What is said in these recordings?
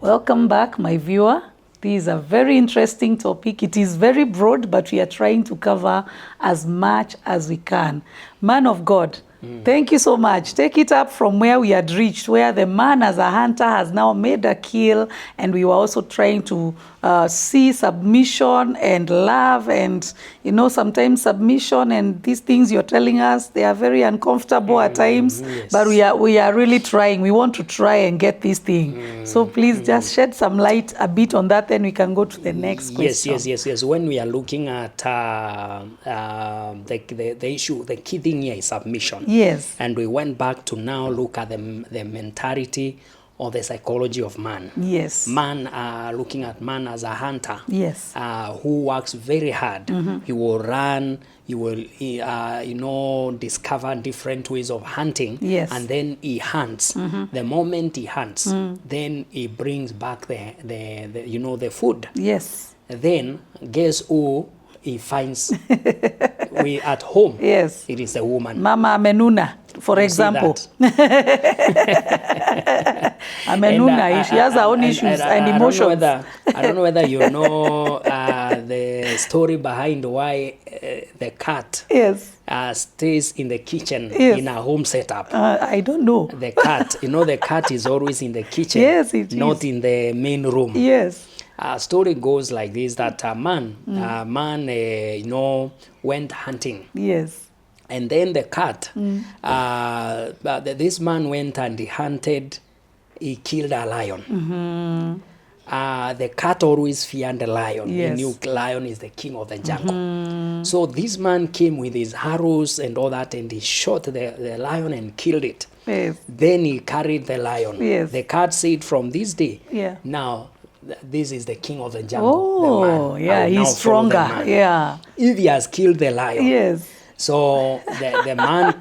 Welcome back, my viewer. This is a very interesting topic. It is very broad, but we are trying to cover as much as we can. Man of God, thank you so much. Take it up from where we had reached, where the man as a hunter has now made a kill, and we were also trying to see submission and love, and sometimes submission and these things you're telling us, they are very uncomfortable at times, yes. But we are really trying. We want to try and get this thing. So please just shed some light a bit on that, then we can go to the next question. Yes. When we are looking at the issue, the key thing here is submission. Yes. And we went back to now look at the mentality or the psychology of man. Yes. Man, looking at man as a hunter. Yes. Who works very hard. He will run. He will, discover different ways of hunting. Yes. And then he hunts. The moment he hunts, then he brings back the food. Yes. Then guess who he finds we at home? Yes. It is a woman. Mama Amenuna, for example. Amenuna, she has her own issues and emotions. I don't know whether you know the story behind why the cat stays in the kitchen in a home setup. I don't know. The cat, the cat is always in the kitchen, not in the main room. Yes. Story goes like this, that a man, went hunting. Yes. And then the cat, this man went and he hunted, he killed a lion. The cat always feared the lion. Yes. He knew lion is the king of the jungle. So this man came with his arrows and all that, and he shot the lion and killed it. Yes. Then he carried the lion. Yes. The cat said, from this day, now, this is the king of the jungle. Oh, the man. he's stronger. Yeah. If he has killed the lion. Yes. So the man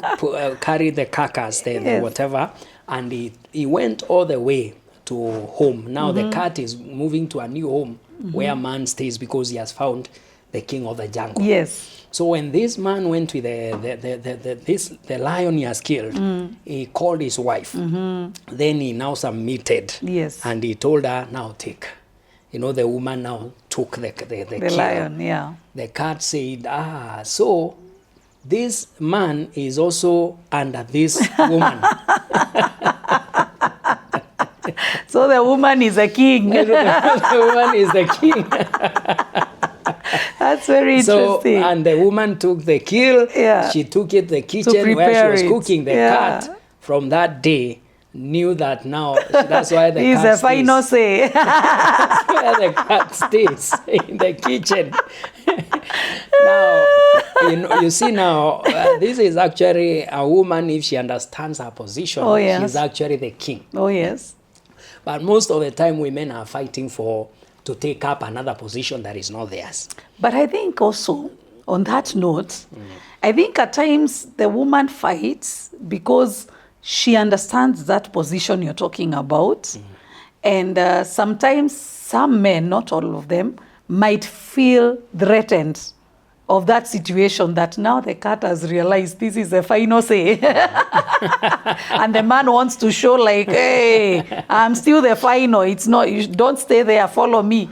carried the carcass, whatever, and he went all the way to home. Now the cat is moving to a new home where man stays because he has found the king of the jungle. Yes. So when this man went with the lion he has killed, he called his wife. Then he now submitted. Yes. And he told her, now take. The woman now took the lion, yeah. The cat said, so this man is also under this woman. So the woman is a king. The woman is the king. That's very interesting. And the woman took the kill. Yeah. She took it to the kitchen where she was cooking. The cat from that day knew that now. That's why the cat a final say. That's where the cat stays, in the kitchen. Now, you see now, this is actually a woman, if she understands her position, she's actually the king. Oh, yes. But most of the time, women are fighting to take up another position that is not theirs. But I think also, on that note, I think at times the woman fights because she understands that position you're talking about. And sometimes some men, not all of them, might feel threatened of that situation, that now the cat has realized this is a final say. And the man wants to show like, hey, I'm still the final. It's not, you don't stay there, follow me.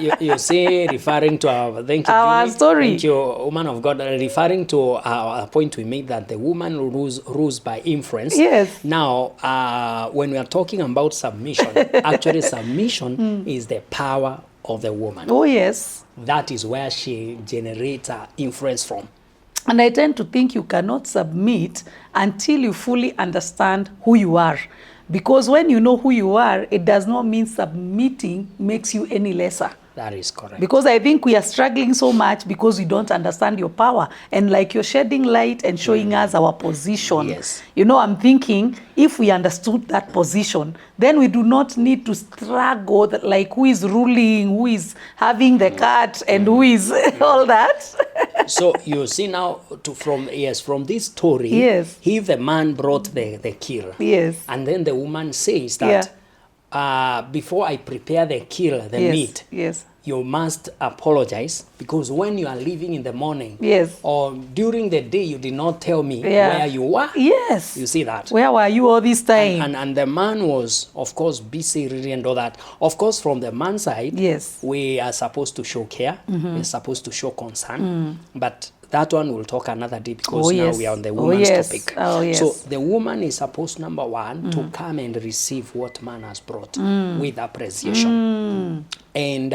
You see, referring to our story. Thank you, woman of God, referring to a point we made that the woman rules by influence. Yes. Now, when we are talking about submission, actually submission is the power of the woman. Oh, yes. That is where she generates her influence from. And I tend to think you cannot submit until you fully understand who you are. Because when you know who you are, it does not mean submitting makes you any lesser. That is correct. Because I think we are struggling so much because we don't understand your power. And like you're shedding light and showing us our position. Yes. I'm thinking if we understood that position, then we do not need to struggle like who is ruling, who is having the cat, and who is all that. So you see now, from this story, if the man brought the kill, and then the woman says that, before I prepare the kill, the meat, you must apologize, because when you are leaving in the morning, Yes. or during the day, you did not tell me Yeah. where you were. Yes. You see that? Where were you all this time? And the man was, of course, busy reading and all that. Of course, from the man's side, Yes. we are supposed to show care. We're supposed to show concern. But that one we'll talk another day, because now we are on the woman's topic. Oh, yes. So the woman is supposed, number one, to come and receive what man has brought with appreciation. And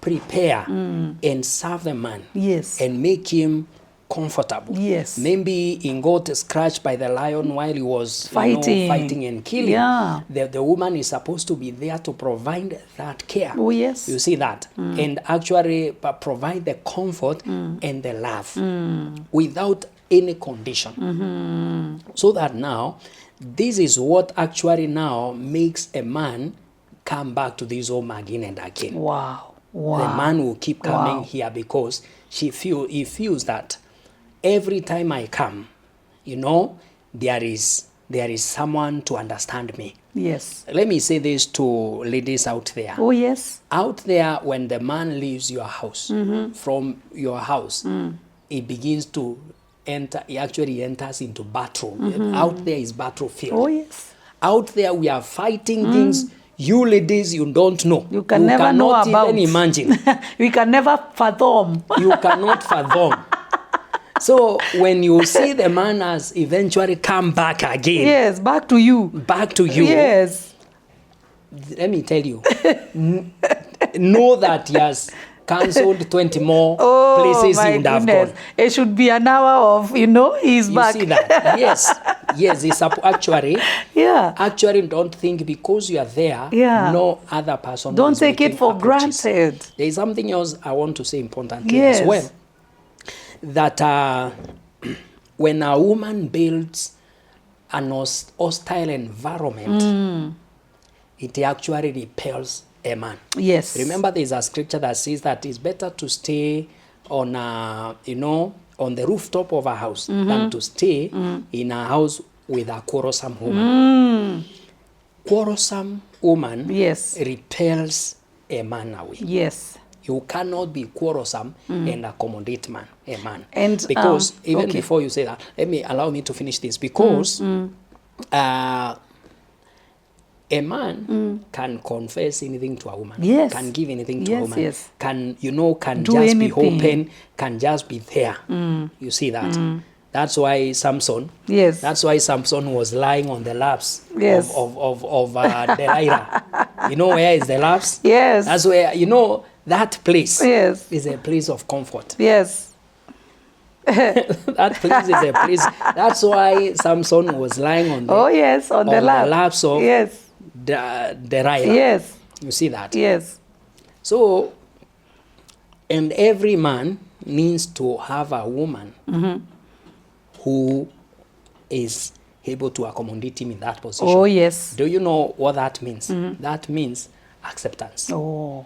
prepare and serve the man. Yes. And make him comfortable. Yes. Maybe he got scratched by the lion while he was fighting and killing. Yeah. The woman is supposed to be there to provide that care. Oh, yes. You see that? And actually provide the comfort and the love without any condition. So that now, this is what actually now makes a man come back to this home again and again. Wow. Wow. The man will keep coming here, because he feels that every time I come, there is someone to understand me. Yes. Let me say this to ladies out there. Oh, yes. Out there, when the man leaves your house, from your house, he begins to enter, he actually enters into battle. Out there is battlefield. Oh, yes. Out there, we are fighting things you ladies, you don't know. You can never know about. You cannot even imagine. We can never fathom. You cannot fathom. So when you see the man has eventually come back again. Yes, back to you. Back to you. Yes. Let me tell you. Know that he has cancelled 20 more places he would have gone. It should be an hour of, he's back. You see that? Yes. Yes, it's actually. Yeah. Actually, don't think because you are there, no other person. Don't take it for granted. There is something else I want to say importantly as well. That when a woman builds an hostile environment, it actually repels a man. Yes. Remember, there is a scripture that says that it's better to stay on on the rooftop of a house than to stay in a house with a quarrelsome woman. Quarrelsome woman repels a man away. Yes. You cannot be quarrelsome and accommodate a man. And because even before you say that, allow me to finish this. Because a man can confess anything to a woman. Yes. Can give anything to a woman. Yes. Can Do just anything. be open, can just be there. You see that? That's why Samson. Yes. That's why Samson was lying on the laps of Delilah. You know where is the laps? Yes. That's where, that place is a place of comfort. Yes. That place is a place. That's why Samson was lying on the on the laps of Delilah. Yes. You see that? Yes. So, and every man needs to have a woman who is able to accommodate him in that position. Oh, yes. Do you know what that means? That means acceptance. Oh.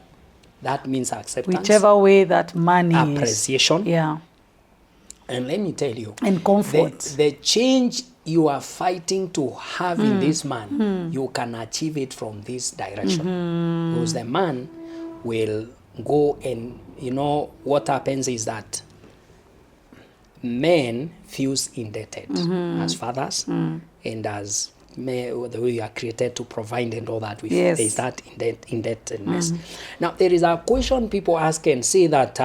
That means acceptance. Whichever way that man is. Appreciation. Yeah. And let me tell you. And comfort. The change you are fighting to have in this man, you can achieve it from this direction. Because the man will go and, what happens is that men feels indebted as fathers and as men, the way you are created to provide and all that. There is that indebtedness. Now, there is a question people ask and say that,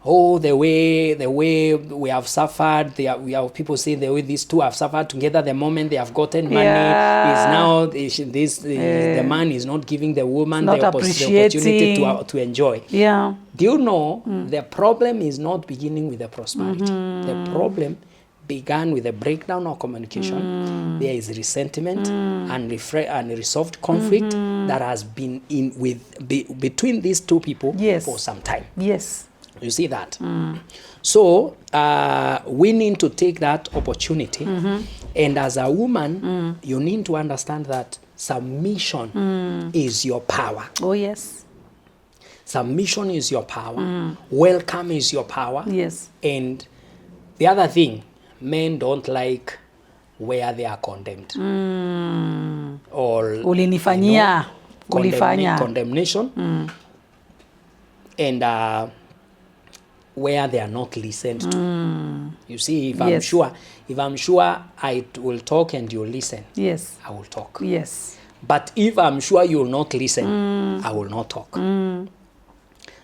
the way we have suffered, we have people say the way these two have suffered together, the moment they have gotten money is now the man is not giving the woman the opportunity to enjoy. Yeah. Do you know the problem is not beginning with the prosperity? The problem began with a breakdown of communication. There is resentment and unresolved conflict that has been between these two people for some time. Yes. You see that? So we need to take that opportunity. And as a woman, you need to understand that submission is your power. Oh, yes. Submission is your power. Welcome is your power. Yes. And the other thing, men don't like where they are condemned. Or ulinifanyia, condemnation. and where they are not listened to. You see, if Yes. I'm sure I will talk and you'll listen, Yes. I will talk. Yes. But if I'm sure you'll not listen, I will not talk.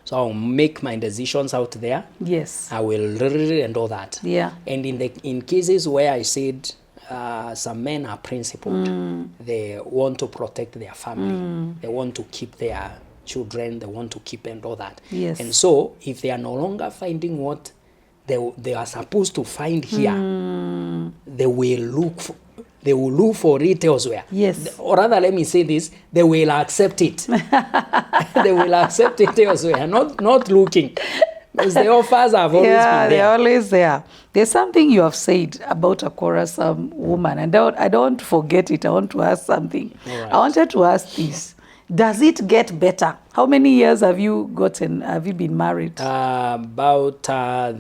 So I'll make my decisions out there. Yes. I will and all that. Yeah. And in cases where I said some men are principled, they want to protect their family, they want to keep their children, they want to keep and all that. Yes. And so if they are no longer finding what they are supposed to find here, they will look for it elsewhere. Yes. Or rather, let me say this, they will accept it. They will accept it elsewhere, not looking. Because the offers have always been there. They're always there. There's something you have said about a quarrelsome woman, and I don't forget it. I want to ask something. All right. I wanted to ask this. Does it get better? How many years have you been married? About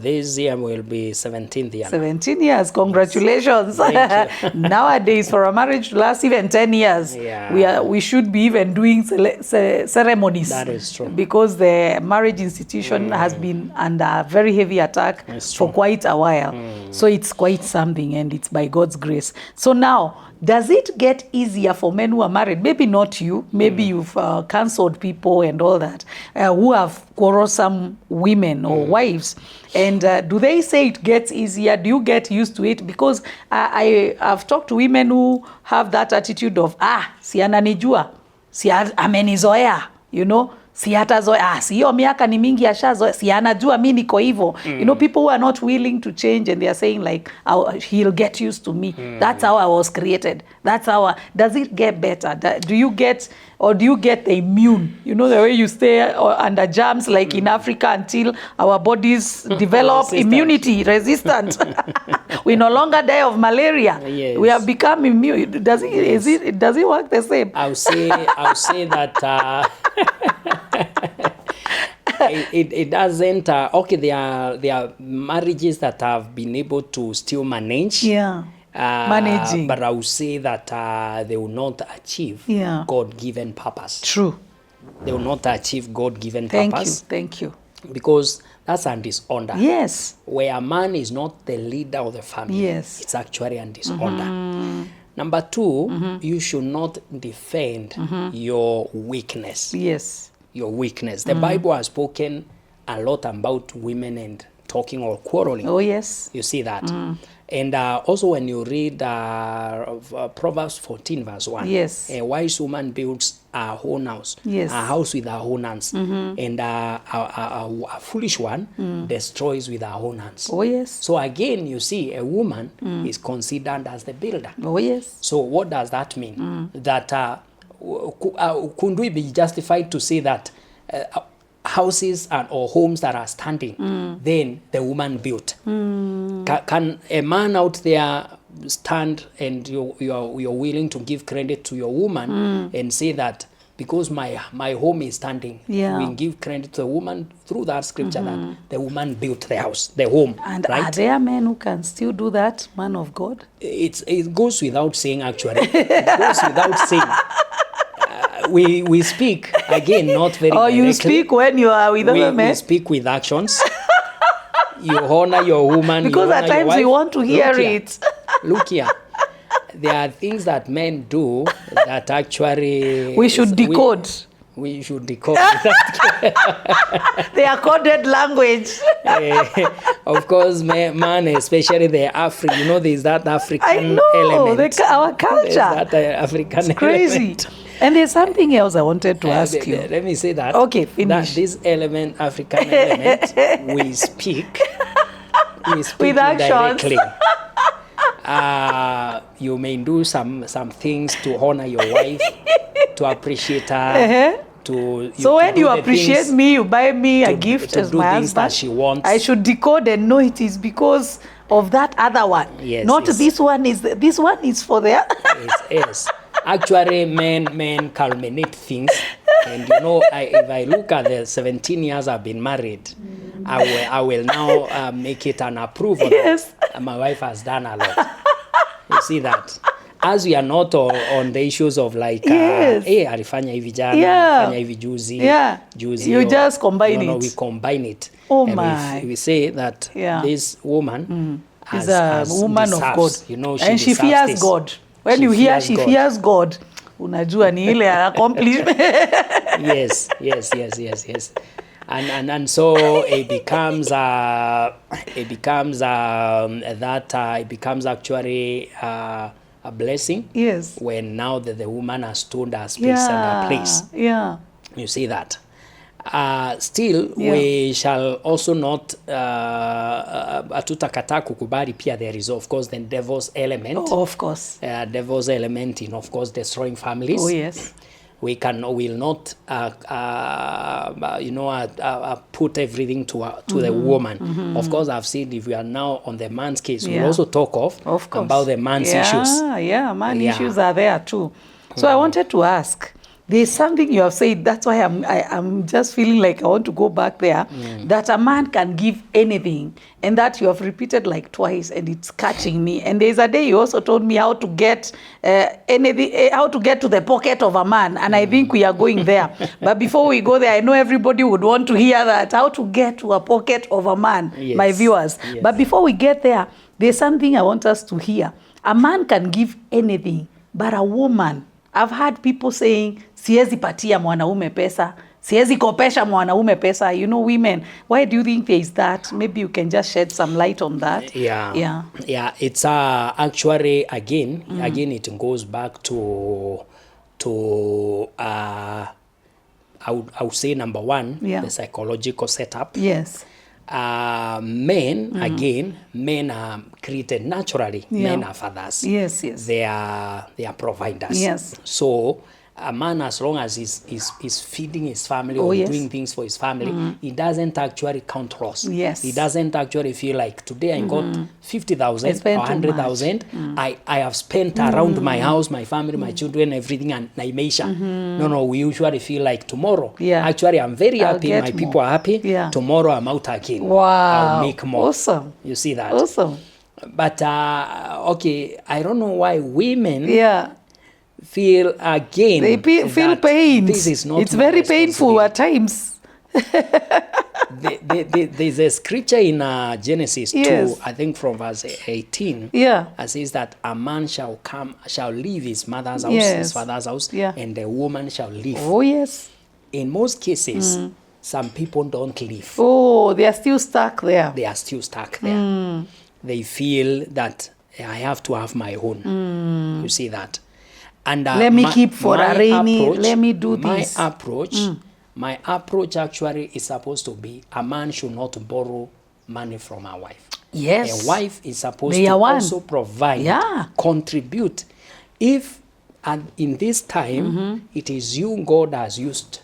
this year will be 17th year. 17 years. Congratulations. Thank you. Nowadays, for a marriage to last even 10 years, Yeah. we should be even doing ceremonies. That is true. Because the marriage institution has been under very heavy attack That's for true. quite a while. So it's quite something, and it's by God's grace. So now, does it get easier for men who are married? Maybe not you. Maybe you've cancelled people and all that, who have quarrelsome women or wives. And do they say it gets easier? Do you get used to it? Because I've talked to women who have that attitude of, si ananijua, si amenizoea, you know, si hatazoea, si hiyo miaka ni mingi ashazoea, si anajua mi niko hivyo. You know, people who are not willing to change, and they are saying like, he'll get used to me. That's how I was created. That's how does it get better? Do you get the immune? You know, the way you stay under germs like in Africa until our bodies develop immunity resistant. We no longer die of malaria. Yes. We have become immune. Does it work the same? I'll say that it doesn't. Okay, there are marriages that have been able to still manage. Yeah. Managing. But I will say that they will not achieve God-given purpose. True. They will not achieve God-given purpose. Thank you. Because that's a dishonor. Yes. Where a man is not the leader of the family, Yes. it's actually a dishonor. Number two, you should not defend your weakness. Yes. Your weakness. The Bible has spoken a lot about women and talking or quarreling. Oh, yes. You see that. And also when you read Proverbs 14 verse 1, Yes. a wise woman builds her own house, Yes. a house with her own hands, and a foolish one destroys with her own hands. Oh, yes. So again, you see, a woman is considered as the builder. Oh, yes. So what does that mean? That could we be justified to say that houses or homes that are standing, then the woman built? Can a man out there stand and you're willing to give credit to your woman and say that because my home is standing, we give credit to the woman through that scripture that the woman built the house, the home. And right? are there men who can still do that, man of God? It goes without saying, actually. It goes without saying. We speak, again, not very directly. You speak when you are with other men? We speak with actions. You honor your woman. Because at times we want to hear it. Look here. There are things that men do that actually... We should decode. We should decode that. They are coded language. Of course, man, especially the African, you know, there's that African element. Our culture. There's that African it's crazy. element. And there's something else I wanted to ask you. Let me say that. Okay, finish. That this element, African element, we speak with actions. Directly. You may do some things to honor your wife, to appreciate her. So when you appreciate me, you buy me a gift as my husband. That she wants. I should decode and know it is because of that other one. Yes, not yes. This one is for the Yes. Actually, men culminate things. And you know, if I look at the 17 years I've been married, I will now make it an approval. Yes. That my wife has done a lot. You see that? as we are not on the issues of like Yes. alifanya hivi jana, Yeah. alifanya hivi juzi, Yeah. juzi, You or- just combine no, it. we combine it. Oh and my. we say that Yeah. this woman Is a woman of God. deserves, you know, and she deserves fears this. God. When She you hear fears she God. fears God, unajua ni ile accomplishment. Yes. And so it becomes actually a blessing. Yes. When now that the woman has stood her space and her place. Yeah. You see that. Still, Yeah. we shall also not hatutakataa kukubali pia there is of course the devil's element. Oh, of course. Devil's element in of course destroying families. Oh, yes. We will not put everything to the woman. Of course, I've said if we are now on the man's case, we'll also talk Of course. about the man's issues. Man issues are there too. So I wanted to ask, there's something you have said, that's why I'm just feeling like I want to go back there, that a man can give anything, and that you have repeated like twice, and it's catching me. And there's a day you also told me how to get anything, how to get to the pocket of a man, and I think we are going there. But before we go there, I know everybody would want to hear that, how to get to a pocket of a man, Yes. my viewers. Yes. But before we get there, there's something I want us to hear. A man can give anything, but a woman, I've heard people saying, siezi patia mwanaume pesa, siezi kopesha mwanaume pesa. You know, women, why do you think there is that? Maybe you can just shed some light on that. Yeah. It's actually again it goes back to I would say number one, the psychological setup. Yes. Men are created naturally. Men are fathers. Yes. They are providers. Yes. So a man, as long as he's feeding his family or doing things for his family, he doesn't actually count loss. Yes. He doesn't actually feel like today I got 50,000 or 100,000. I have spent around my house, my family, my children, everything, and naimeisha. No, we usually feel like tomorrow. Actually, I'm very happy. My people are happy. Tomorrow I'm out again. Wow. I'll make more. Awesome. You see that? Awesome. But okay, I don't know why women feel again. They feel pain. This is not. It's very painful at times. There's a scripture in Genesis 2, I think from verse 18. That says that a man shall leave his mother's house, his father's house, and the woman shall leave. Oh yes. In most cases, some people don't leave. Oh, they are still stuck there. They are still stuck there. They feel that I have to have my own. You see that? And let me keep for a rainy, let me do this. My approach actually is supposed to be a man should not borrow money from a wife. Yes. A wife is supposed to also provide, contribute. If and in this time it is you God has used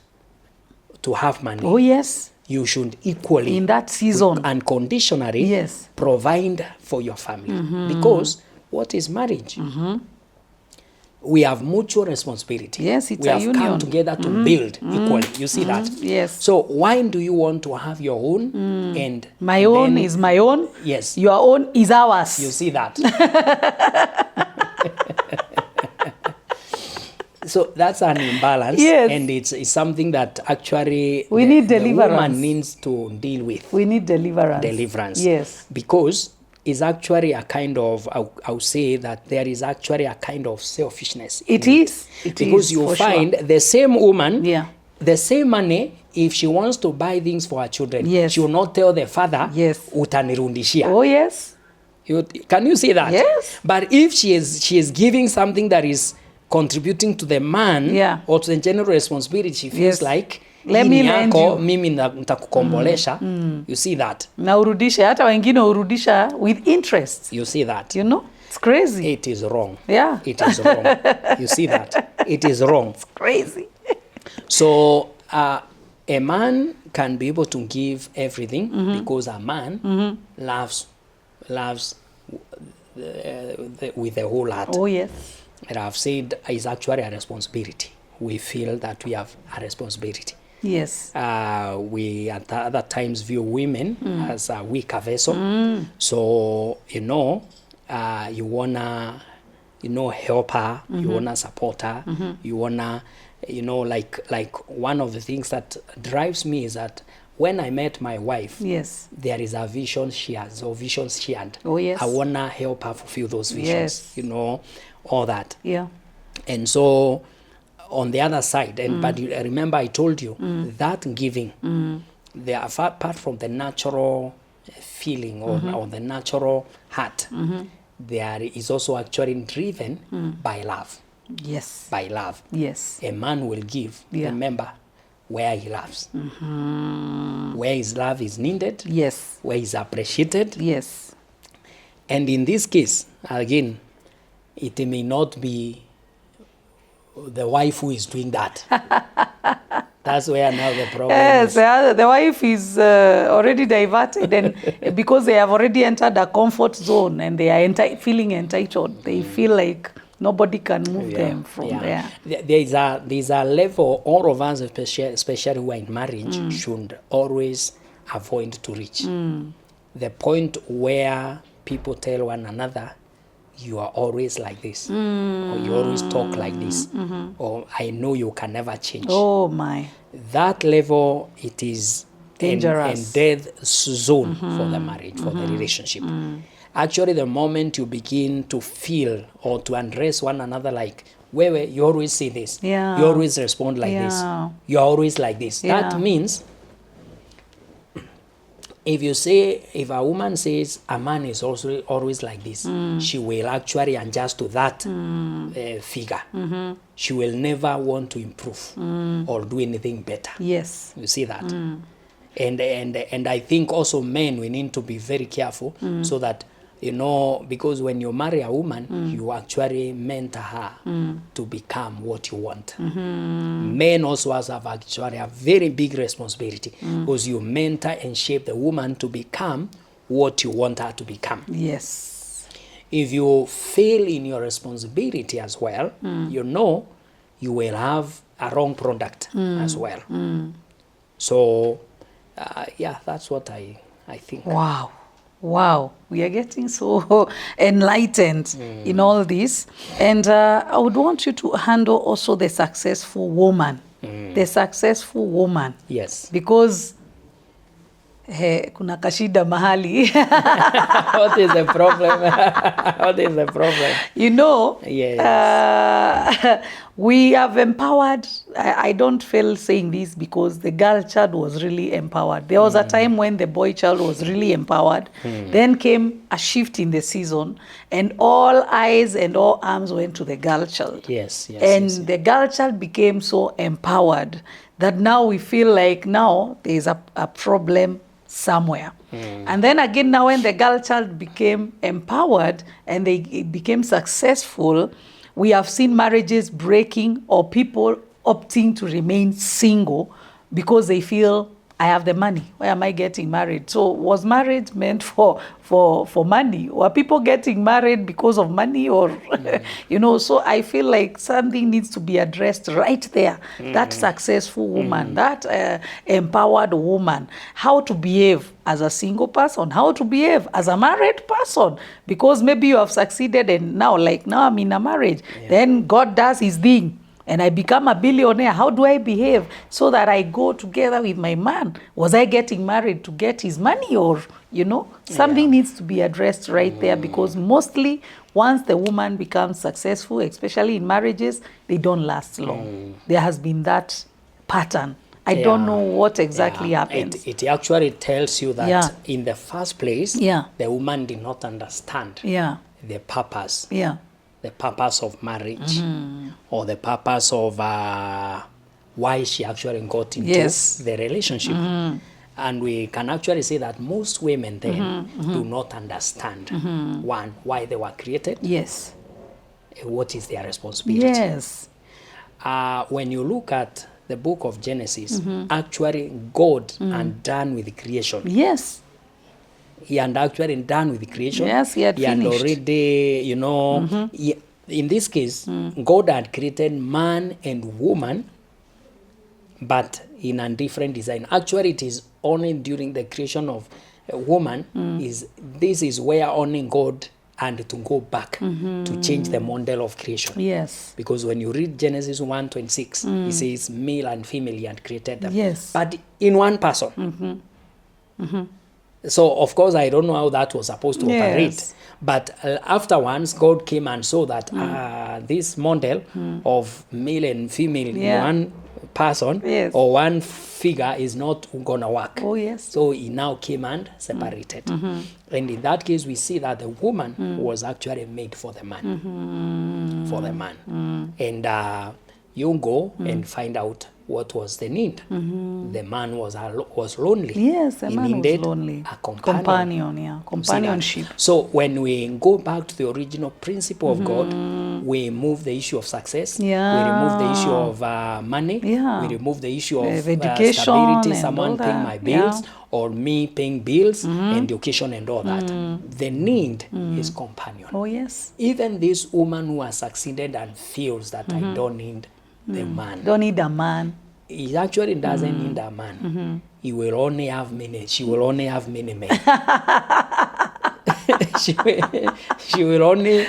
to have money. Oh yes. You should equally in that season unconditionally provide for your family. Because what is marriage? We have mutual responsibility. Yes, it's we a have union. come together to build equally. You see that? Yes. So why do you want to have your own and my own is my own? Yes. Your own is ours. You see that? So that's an imbalance, and it's something that actually we need deliverance. The woman needs to deal with. We need deliverance. Yes. Because it's actually a kind of, I'll say that there is actually a kind of selfishness. It is. Because you find the same woman, the same money, if she wants to buy things for her children, she will not tell the father, utanirundishia. Oh, yes. Can you see that? Yes. But if she is giving something that is contributing to the man or to the general responsibility, she feels like, let me lend you. Mimi nitakukombolesha. You see that? Na urudisha, hata wengine urudisha with interest. You see that? You know? It's crazy. It is wrong. Yeah. It is wrong. You see that? It is wrong. It's crazy. So a man can be able to give everything because a man loves with the whole heart. Oh, yes. And I've said it's actually a responsibility. We feel that we have a responsibility. Yes. We at other times view women as a weaker vessel. So, you know, you wanna help her, you want to support her, you want to, like one of the things that drives me is that when I met my wife, Yes. there is a vision she has, or visions she had. Oh, yes. I want to help her fulfill those visions, Yes. all that. Yeah. And so on the other side, but remember I told you that giving, there are apart from the natural feeling or the natural heart, there is also actually driven by love. Yes. By love. Yes. A man will give, Yeah. remember, where he loves. Where his love is needed. Yes. Where he's appreciated. Yes. And in this case, again, it may not be the wife who is doing that. That's where now the problem is. Yes, the wife is already diverted, and because they have already entered a comfort zone and they are feeling entitled, they feel like nobody can move them from there. There's a level all of us, especially who are in marriage, should always avoid to reach. The point where people tell one another, you are always like this, or you always talk like this, or I know you can never change. Oh my. That level, it is Dangerous. and death zone for the marriage, for the relationship. Actually, the moment you begin to feel or to address one another like, where you always say this, you always respond like this, you're always like this. That means if a woman says a man is also always like this, she will actually adjust to that figure. She will never want to improve or do anything better. Yes. You see that? And I think also men, we need to be very careful so that, because when you marry a woman, you actually mentor her to become what you want. Men also have actually a very big responsibility because you mentor and shape the woman to become what you want her to become. Yes. If you fail in your responsibility as well, you will have a wrong product as well. So, that's what I think. Wow, we are getting so enlightened in all this. And I would want you to handle also the successful woman. The successful woman. Yes. Because kuna kashida mahali. What is the problem? What is the problem? Yes. We have empowered, I don't feel saying this because the girl child was really empowered. There was a time when the boy child was really empowered. Then came a shift in the season and all eyes and all arms went to the girl child. Yes. The girl child became so empowered that now we feel like now there is a problem somewhere. And then again, now when the girl child became empowered and they became successful, we have seen marriages breaking or people opting to remain single because they feel, I have the money. Why am I getting married? So was marriage meant for money? Were people getting married because of money? Or, so I feel like something needs to be addressed right there. That successful woman, that empowered woman, how to behave as a single person, how to behave as a married person. Because maybe you have succeeded and now I'm in a marriage. Then God does his thing. And I become a billionaire. How do I behave so that I go together with my man? Was I getting married to get his money or, something needs to be addressed right there because mostly once the woman becomes successful, especially in marriages, they don't last long. There has been that pattern. I don't know what exactly happens. It actually tells you that in the first place, the woman did not understand the purpose. The purpose of marriage or the purpose of why she actually got into the relationship. And we can actually say that most women then do not understand, one, why they were created. Yes. What is their responsibility. Yes. When you look at the book of Genesis, actually God had done with creation. Yes. He had actually done with creation. Yes, he had finished. Already, in this case, God had created man and woman, but in a different design. Actually, it is only during the creation of a woman, this is where only God and to go back to change the model of creation. Yes. Because when you read Genesis 1:26, it says male and female he had created them. Yes. But in one person. So, of course, I don't know how that was supposed to operate. But afterwards, God came and saw that this model of male and female in one person or one figure is not going to work. Oh, yes. So he now came and separated. And in that case, we see that the woman was actually made for the man. For the man. And you go and find out what was the need. The man was lonely. Yes, the man was needed lonely. a companion. Companionship. So when we go back to the original principle of God, we remove the issue of success. We remove the issue of money. We remove the issue of education, stability, someone paying my bills, Yeah. or me paying bills, and education and all that. The need is companion. Oh, yes. Even this woman who has succeeded and feels that I don't need the man. Don't need a man. He actually doesn't need a man. He will only have many. She will only have many men. she will only.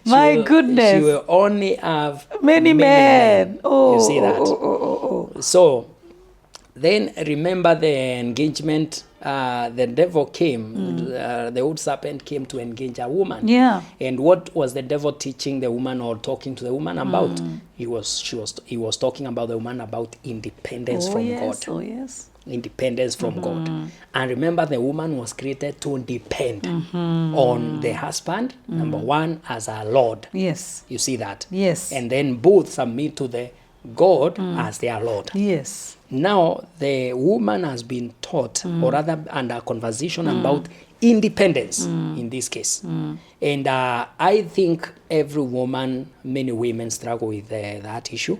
My goodness. She will only have many men. Oh, you see that? Oh. So then remember the engagement. The devil came, the old serpent came to engage a woman. Yeah. And what was the devil teaching the woman or talking to the woman about? He was talking about the woman about independence from God. Oh, yes. Independence from God. And remember, the woman was created to depend on the husband, number one, as our Lord. Yes. You see that? Yes. And then both submit to the God as their Lord. Yes. Now, the woman has been taught, or rather under conversation about independence in this case. And I think every woman, many women struggle with that issue.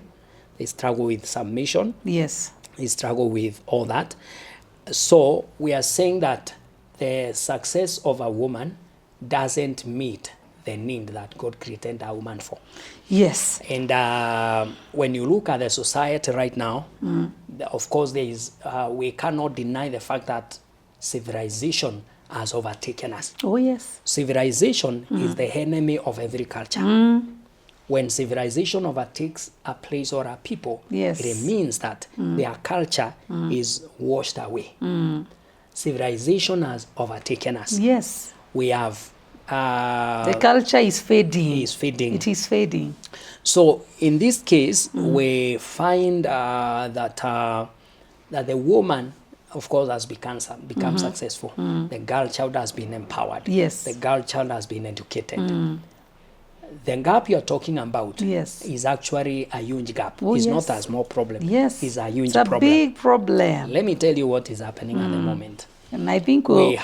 They struggle with submission. Yes. They struggle with all that. So we are saying that the success of a woman doesn't meet the need that God created a woman for. Yes. And when you look at the society right now, of course, there is we cannot deny the fact that civilization has overtaken us. Oh, yes. Civilization is the enemy of every culture. When civilization overtakes a place or a people, it means that their culture is washed away. Civilization has overtaken us. Yes. We have the culture is fading. It is fading. So in this case, we find that the woman, of course, has become successful. The girl child has been empowered. Yes. The girl child has been educated. The gap you're talking about is actually a huge gap. It's not a small problem. Yes. It's a huge problem. It's a big problem. Let me tell you what is happening at the moment. And I think we'll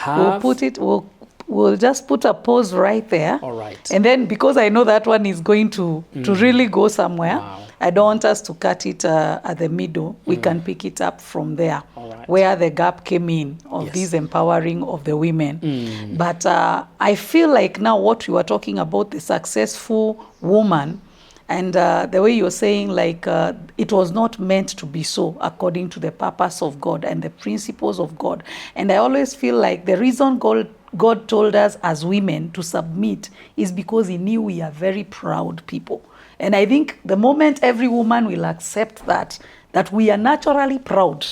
just put a pause right there. All right. And then, because I know that one is going to really go somewhere, I don't want us to cut it at the middle. We can pick it up from there, where the gap came in of this empowering of the women. But I feel like now what you are talking about, the successful woman, and the way you're saying, like, it was not meant to be so according to the purpose of God and the principles of God. And I always feel like the reason God told us as women to submit is because he knew we are very proud people. And I think the moment every woman will accept that we are naturally proud.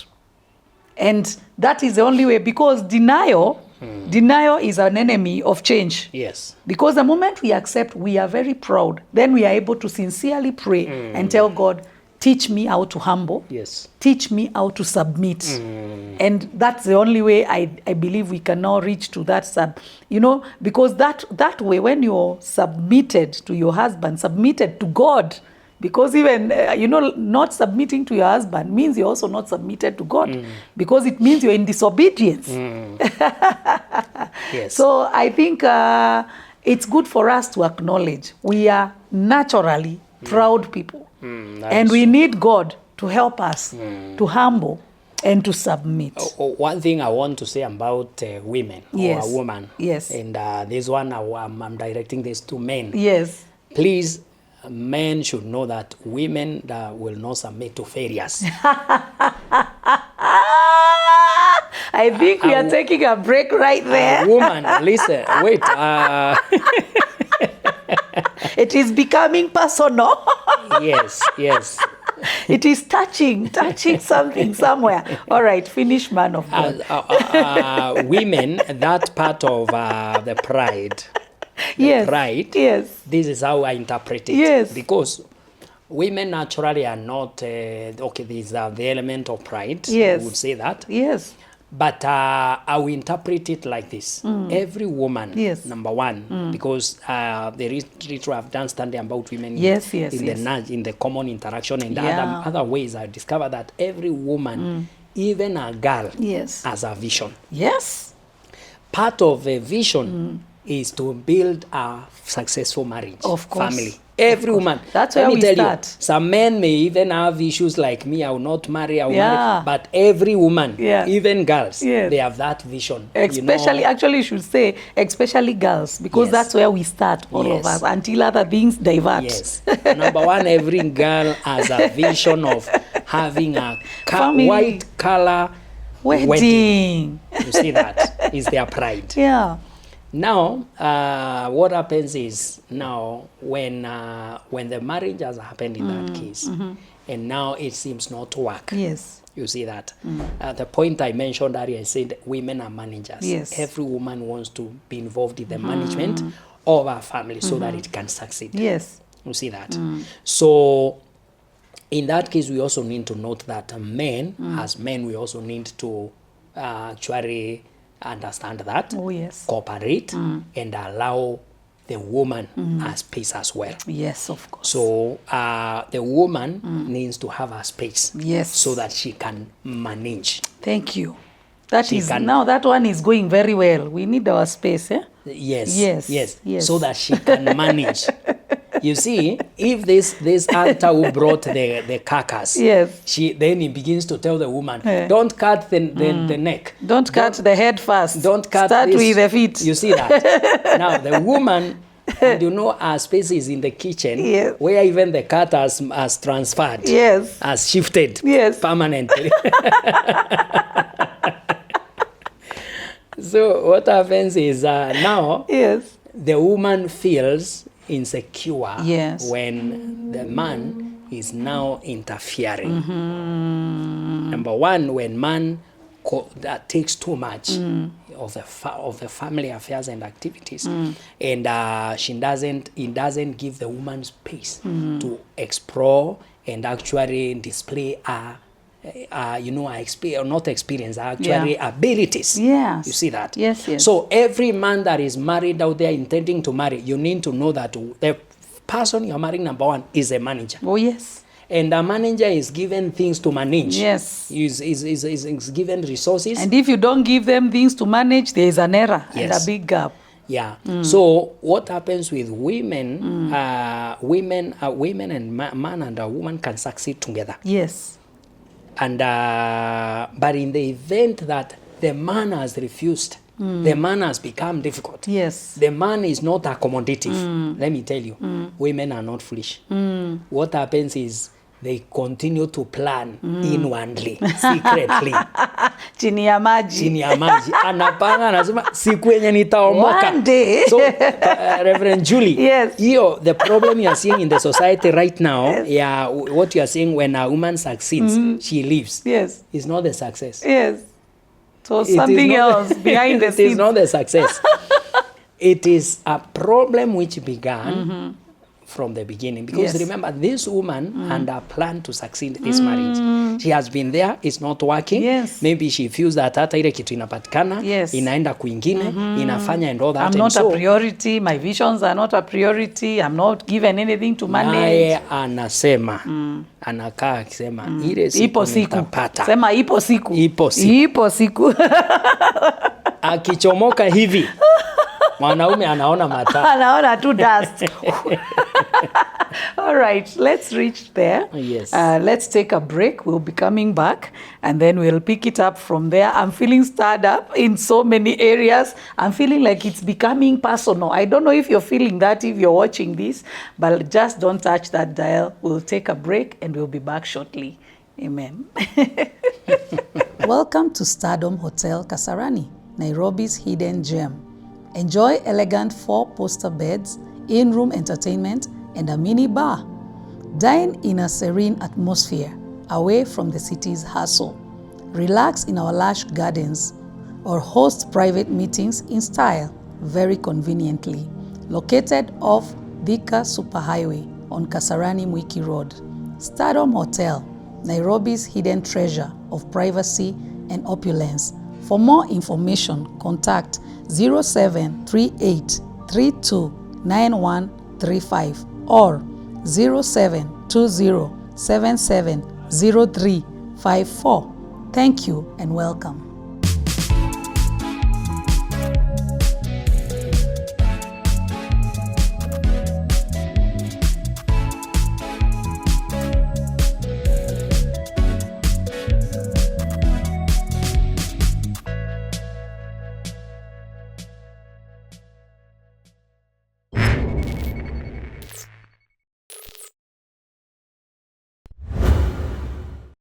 And that is the only way, because denial is an enemy of change. Yes. Because the moment we accept we are very proud, then we are able to sincerely pray and tell God, teach me how to humble. Yes. Teach me how to submit. And that's the only way I believe we can now reach to that because that way, when you're submitted to your husband, submitted to God, because even, not submitting to your husband means you're also not submitted to God, because it means you're in disobedience. Yes. So I think it's good for us to acknowledge we are naturally proud people. And we need God to help us to humble and to submit. One thing I want to say about women or a woman, and this one I'm directing this to men. Yes. Please, men should know that women that will not submit to failures. I think we are taking a break right there. Woman, listen, wait. It is becoming personal. Yes. It is touching something somewhere. All right, finish, man of God. Women, that part of the pride. Yes. Pride. Yes. This is how I interpret it. Yes. Because women naturally are not, okay, these are the element of pride. Yes. I would say that. Yes. But I will interpret it like this. Every woman, Yes. number one, because the literature I've done studying about women Yes, in the common interaction and Yeah. other ways, I discovered that every woman, even a girl, Yes. has a vision. Yes. Part of a vision is to build a successful marriage, Of course. family. Every woman. That's Let where me we tell start. you, some men may even have issues like me. I will not marry. I will Yeah. marry. But every woman, Yeah. even girls, Yes. they have that vision. Especially, actually, you should say, especially girls, because Yes. that's where we start, all of Yes. us, until other things divert. Yes. Number one, every girl has a vision of having a Family. white color Wedding. You see that is their pride. Yeah. Now, what happens is now when the marriage has happened in that case, and now it seems not to work. Yes. You see that. The point I mentioned earlier, I said women are managers. Yes. Every woman wants to be involved in the management of our family so that it can succeed. Yes. You see that. So in that case, we also need to note that men, as men, we also need to actually understand that, Oh, yes. cooperate, and allow the woman a space as well. Yes, of course. So the woman needs to have a space, Yes. so that she can manage. Thank you. That She is can- now that one is going very well. We need our space, eh? Yes, Yes. so that she can manage. You see, if this altar who brought the carcass, Yes. then he begins to tell the woman, Eh. don't cut the neck. Don't cut the head first. Don't cut Start this. with the feet. You see that? Now, the woman, and you know, our space is in the kitchen, Yes. where even the cat has transferred, Yes. has shifted Yes. permanently. So what happens is now Yes. the woman feels insecure Yes. when the man is now interfering. Number one, when man that takes too much of the family affairs and activities, and he doesn't give the woman space to explore and actually display abilities. Yes. You see that? Yes. So every man that is married out there intending to marry, you need to know that the person you're marrying, number one, is a manager. Oh, yes. And a manager is given things to manage. Yes. Is given resources. And if you don't give them things to manage, there is an error and Yes. a big gap. Yeah. So what happens with women? Women and man and a woman can succeed together. Yes. And but in the event that the man has refused, the man has become difficult. Yes. The man is not accommodative. Let me tell you, women are not foolish. What happens is they continue to plan inwardly, secretly. Chini ya maji. Chini ya maji. Anapanga, anasema siku yenye nitaomoka. One day. So, Reverend Julie, Yes. the problem you are seeing in the society right now, what you are seeing when a woman succeeds, she leaves. Yes. It's not the success. Yes. So It is something not else behind the It is scenes. not the success. It is a problem which began from the beginning. Because Yes. remember, this woman and her plan to succeed this marriage. She has been there, it's not working. Yes. Maybe she feels that hata ile kitu inapatikana, Yes. inaenda kwingine, inafanya and all that. I'm And not so, a priority. My visions are not a priority. I'm not given anything to manage. naye anasema, anakaa akisema, ile siku Ipo siku. nitapata. Sema ipo siku. Ipo siku. Ipo siku. Akichomoka hivi, mwanaume anaona mataa. Anaona tu dust. All right, let's reach there. Yes. Let's take a break. We'll be coming back and then we'll pick it up from there. I'm feeling stirred up in so many areas. I'm feeling like it's becoming personal. I don't know if you're feeling that if you're watching this, but just don't touch that dial. We'll take a break and we'll be back shortly. Amen. Welcome to Stardom Hotel Kasarani, Nairobi's hidden gem. Enjoy elegant 4-poster beds, in-room entertainment, and a mini bar. Dine in a serene atmosphere, away from the city's hustle. Relax in our lush gardens, or host private meetings in style, very conveniently. Located off Thika Superhighway on Kasarani Mwiki Road. Stardom Hotel, Nairobi's hidden treasure of privacy and opulence. For more information, contact 0738 32 9135 or 0720 770354. Thank you and welcome.